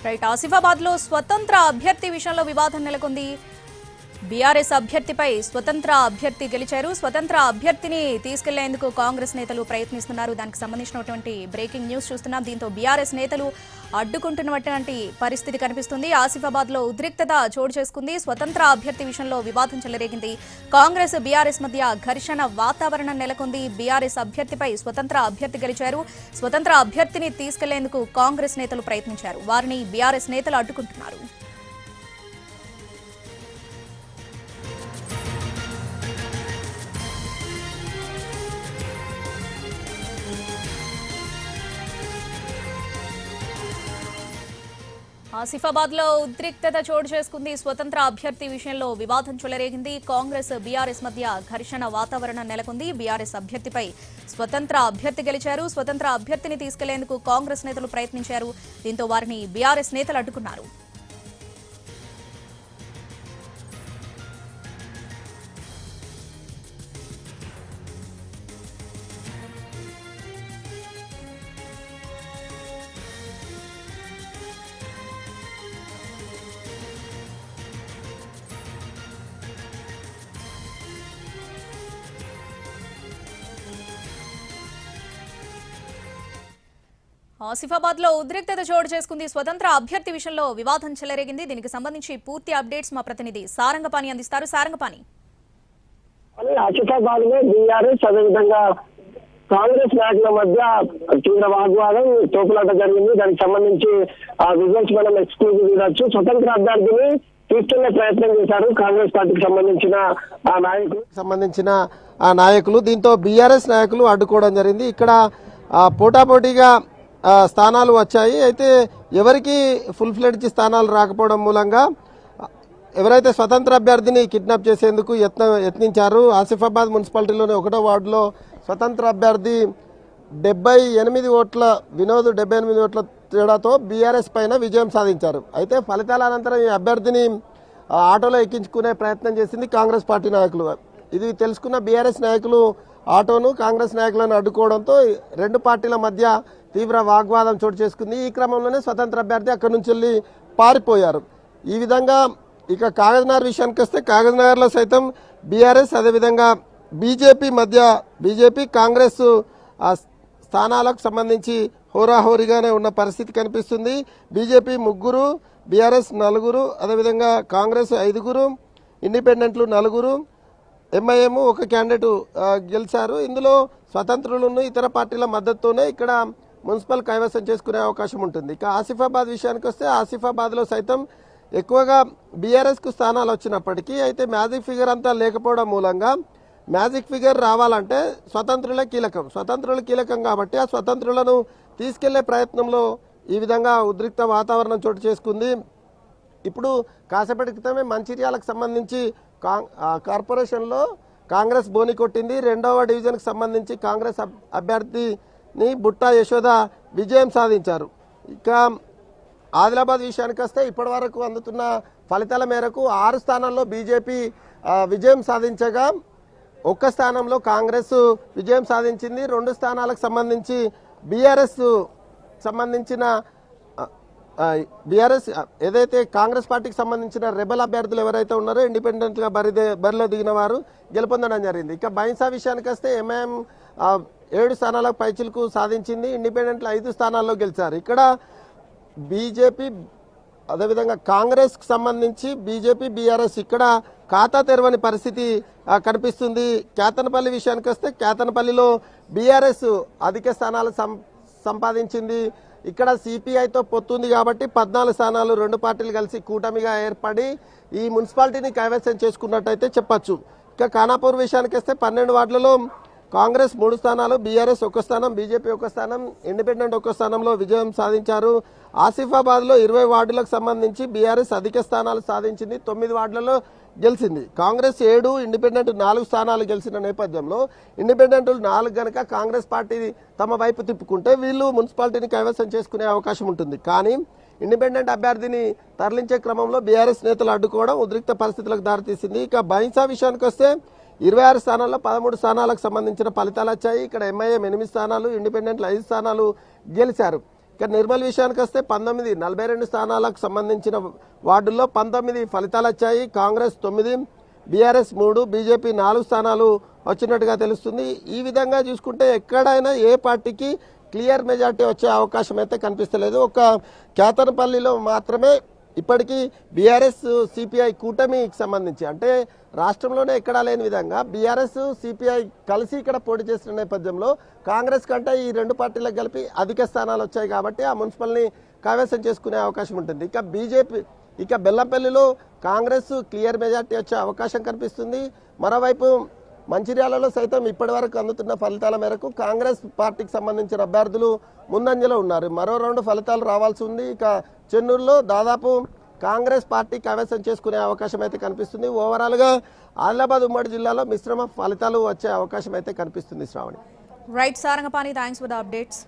Right Asifabad లో స్వతంత్ర అభ్యర్థి విషయంలో వివాదం నెలకొంది. బీఆర్ఎస్ అభ్యర్థిపై స్వతంత్ర అభ్యర్థి గెలిచారు. స్వతంత్ర అభ్యర్థిని తీసుకెళ్లేందుకు కాంగ్రెస్ నేతలు ప్రయత్నిస్తున్నారు. దానికి సంబంధించినటువంటి బ్రేకింగ్ న్యూస్ చూస్తున్నాం. దీంతో బీఆర్ఎస్ నేతలు అడ్డుకుంటున్నటువంటి పరిస్థితి కనిపిస్తుంది. ఆసిఫాబాద్ లో ఉద్రిక్తత చోటు చేసుకుంది. స్వతంత్ర అభ్యర్థి విషయంలో వివాదం చెలరేగింది. కాంగ్రెస్ బీఆర్ఎస్ మధ్య ఘర్షణ వాతావరణం నెలకొంది. బీఆర్ఎస్ అభ్యర్థిపై స్వతంత్ర అభ్యర్థి గెలిచారు. స్వతంత్ర అభ్యర్థిని తీసుకెళ్లేందుకు కాంగ్రెస్ నేతలు ప్రయత్నించారు. వారిని బీఆర్ఎస్ నేతలు అడ్డుకుంటున్నారు. ఆసిఫాబాద్ లో ఉద్రిక్తత చోటు చేసుకుంది. స్వతంత్ర అభ్యర్థి విషయంలో వివాదం చెలరేగింది. కాంగ్రెస్ బీఆర్ఎస్ మధ్య ఘర్షణ వాతావరణం నెలకొంది. బీఆర్ఎస్ అభ్యర్థిపై స్వతంత్ర అభ్యర్థి గెలిచారు. స్వతంత్ర అభ్యర్థిని తీసుకెళ్లేందుకు కాంగ్రెస్ నేతలు ప్రయత్నించారు. దీంతో వారిని బీఆర్ఎస్ నేతలు అడ్డుకున్నారు. ఆసిఫాబాద్ లో ఉద్రిక్తత చోటు చేసుకుంది. స్వతంత్ర అభ్యర్థి విషయంలో వివాదం చెలరేగింది. దీనికి సంబంధించి పూర్తి అప్డేట్స్ మా ప్రతినిధి సారంగపాణి అందిస్తారు. సారంగపాణి, ఆసిఫాబాద్ లో బీఆర్ఎస్ అదేవిధంగా కాంగ్రెస్ నాయకుల మధ్య తీవ్ర వాగ్వాదం తోపులాట జరిగింది. దానికి సంబంధించి ఆ విజువల్స్ మనం ఎక్స్క్లూజివ్ చూడొచ్చు. స్వతంత్ర అభ్యర్థిని తీసుకెళ్లే ప్రయత్నం చేశారు కాంగ్రెస్ పార్టీకి సంబంధించిన నాయకులు. దీంతో బీఆర్ఎస్ నాయకులు అడ్డుకోవడం జరిగింది. ఇక్కడ పోటాపోటీగా స్థానాలు వచ్చాయి. అయితే ఎవరికి ఫుల్ ఫ్లెడ్జ్ స్థానాలు రాకపోవడం మూలంగా ఎవరైతే స్వతంత్ర అభ్యర్థిని కిడ్నాప్ చేసేందుకు యత్నించారు. ఆసిఫాబాద్ మున్సిపాలిటీలోని 1వ వార్డులో స్వతంత్ర అభ్యర్థి 78 ఓట్ల వినోద్ 78 ఓట్ల తేడాతో బీఆర్ఎస్ పైన విజయం సాధించారు. అయితే ఫలితాల అనంతరం ఈ అభ్యర్థిని ఆటోలో ఎక్కించుకునే ప్రయత్నం చేసింది కాంగ్రెస్ పార్టీ నాయకులు. ఇది తెలుసుకున్న బీఆర్ఎస్ నాయకులు ఆటోను కాంగ్రెస్ నాయకులను అడ్డుకోవడంతో రెండు పార్టీల మధ్య తీవ్ర వాగ్వాదం చోటు చేసుకుంది. ఈ క్రమంలోనే స్వతంత్ర అభ్యర్థి అక్కడి నుంచి వెళ్ళి పారిపోయారు. ఈ విధంగా ఇక కాగజ్నగర్ విషయానికి వస్తే కాగజ్నగర్లో సైతం బీఆర్ఎస్ అదేవిధంగా బీజేపీ కాంగ్రెస్ స్థానాలకు సంబంధించి హోరాహోరీగానే ఉన్న పరిస్థితి కనిపిస్తుంది. బీజేపీ 3, బీఆర్ఎస్ 4, అదేవిధంగా కాంగ్రెస్ 5, ఇండిపెండెంట్లు 4, ఎంఐఎం 1 క్యాండిడేట్ గెలిచారు. ఇందులో స్వతంత్రులను ఇతర పార్టీల మద్దతుతోనే ఇక్కడ మున్సిపల్ కైవసం చేసుకునే అవకాశం ఉంటుంది. ఇక ఆసిఫాబాద్ విషయానికి వస్తే ఆసిఫాబాద్లో సైతం ఎక్కువగా బీఆర్ఎస్కు స్థానాలు వచ్చినప్పటికీ అయితే మ్యాజిక్ ఫిగర్ అంతా లేకపోవడం మూలంగా మ్యాజిక్ ఫిగర్ రావాలంటే స్వతంత్రులు కీలకం కాబట్టి ఆ స్వతంత్రులను తీసుకెళ్లే ప్రయత్నంలో ఈ విధంగా ఉద్రిక్త వాతావరణం చోటు చేసుకుంది. ఇప్పుడు కాసేపటి క్రితమే మంచిర్యాలకు సంబంధించి కార్పొరేషన్లో కాంగ్రెస్ బోని కొట్టింది. 2వ డివిజన్కి సంబంధించి కాంగ్రెస్ అభ్యర్థిని బుట్టా యశోద విజయం సాధించారు. ఇక ఆదిలాబాద్ విషయానికి వస్తే ఇప్పటి వరకు అందుతున్న ఫలితాల మేరకు 6 స్థానాల్లో బీజేపీ విజయం సాధించగా 1 స్థానంలో కాంగ్రెస్ విజయం సాధించింది. 2 స్థానాలకు సంబంధించి బీఆర్ఎస్ ఏదైతే కాంగ్రెస్ పార్టీకి సంబంధించిన రెబల్ అభ్యర్థులు ఎవరైతే ఉన్నారో ఇండిపెండెంట్గా బరిలో దిగిన వారు గెలుపొందడం జరిగింది. ఇక బైన్సా విషయానికి వస్తే ఎంఐఎం 7 స్థానాలకు పైచిలకు సాధించింది. ఇండిపెండెంట్లు 5 స్థానాల్లో గెలిచారు. ఇక్కడ బీజేపీ అదేవిధంగా కాంగ్రెస్కి సంబంధించి బీజేపీ బీఆర్ఎస్ ఇక్కడ ఖాతా తెరవని పరిస్థితి కనిపిస్తుంది. కేతనపల్లి విషయానికి వస్తే కేతనపల్లిలో బీఆర్ఎస్ అధిక స్థానాలు సంపాదించింది. ఇక్కడ సిపిఐతో పొత్తుంది కాబట్టి 14 స్థానాలు 2 పార్టీలు కలిసి కూటమిగా ఏర్పడి ఈ మున్సిపాలిటీని కైవసం చేసుకున్నట్టయితే చెప్పచ్చు. ఇక ఖానాపూర్ విషయానికి వస్తే 12 వార్డులలో కాంగ్రెస్ 3 స్థానాలు, బీఆర్ఎస్ 1 స్థానం, బీజేపీ 1 స్థానం, ఇండిపెండెంట్ 1 స్థానంలో విజయం సాధించారు. ఆసిఫాబాద్లో 20 వార్డులకు సంబంధించి బీఆర్ఎస్ అధిక స్థానాలు సాధించింది. 9 వార్డులలో గెలిచింది. కాంగ్రెస్ 7, ఇండిపెండెంట్ 4 స్థానాలు గెలిచిన నేపథ్యంలో ఇండిపెండెంట్లు 4 గనక కాంగ్రెస్ పార్టీ తమ వైపు తిప్పుకుంటే వీళ్ళు మున్సిపాలిటీని కైవసం చేసుకునే అవకాశం ఉంటుంది. కానీ ఇండిపెండెంట్ అభ్యర్థిని తరలించే క్రమంలో బీఆర్ఎస్ నేతలు అడ్డుకోవడం ఉద్రిక్త పరిస్థితులకు దారితీసింది. ఇక బైన్సా విషయానికి వస్తే 26 స్థానాల్లో 13 స్థానాలకు సంబంధించిన ఫలితాలు వచ్చాయి. ఇక్కడ ఎంఐఎం 8 స్థానాలు, ఇండిపెండెంట్లు 5 స్థానాలు గెలిచారు. ఇక నిర్మల్ విషయానికి వస్తే 42 స్థానాలకు సంబంధించిన వార్డుల్లో 19 ఫలితాలు వచ్చాయి. కాంగ్రెస్ 9, బీఆర్ఎస్ 3, బీజేపీ 4 స్థానాలు వచ్చినట్టుగా తెలుస్తుంది. ఈ విధంగా చూసుకుంటే ఎక్కడైనా ఏ పార్టీకి క్లియర్ మెజార్టీ వచ్చే అవకాశం అయితే కనిపిస్తలేదు. ఒక కేతనపల్లిలో మాత్రమే ఇప్పటికీ బీఆర్ఎస్ సిపిఐ కూటమికి సంబంధించి అంటే రాష్ట్రంలోనే ఎక్కడా లేని విధంగా బీఆర్ఎస్ సిపిఐ కలిసి ఇక్కడ పోటీ చేసిన నేపథ్యంలో కాంగ్రెస్ కంటే ఈ రెండు పార్టీలకు కలిపి అధిక స్థానాలు వచ్చాయి కాబట్టి ఆ మున్సిపల్ని కైవసం చేసుకునే అవకాశం ఉంటుంది. ఇక బీజేపీ బెల్లంపల్లిలో కాంగ్రెస్ క్లియర్ మెజార్టీ వచ్చే అవకాశం కనిపిస్తుంది. మరోవైపు మంచిర్యాలలో సైతం ఇప్పటి వరకు అందుతున్న ఫలితాల మేరకు కాంగ్రెస్ పార్టీకి సంబంధించిన అభ్యర్థులు ముందంజలో ఉన్నారు. మరో 2 ఫలితాలు రావాల్సి ఉంది. ఇక చెన్నూరులో దాదాపు కాంగ్రెస్ పార్టీ కైవసం చేసుకునే అవకాశం అయితే కనిపిస్తుంది. ఓవరాల్గా ఆదిలాబాద్ ఉమ్మడి జిల్లాలో మిశ్రమ ఫలితాలు వచ్చే అవకాశం అయితే కనిపిస్తుంది. Shravani. Right Sarangapani, thanks for the updates.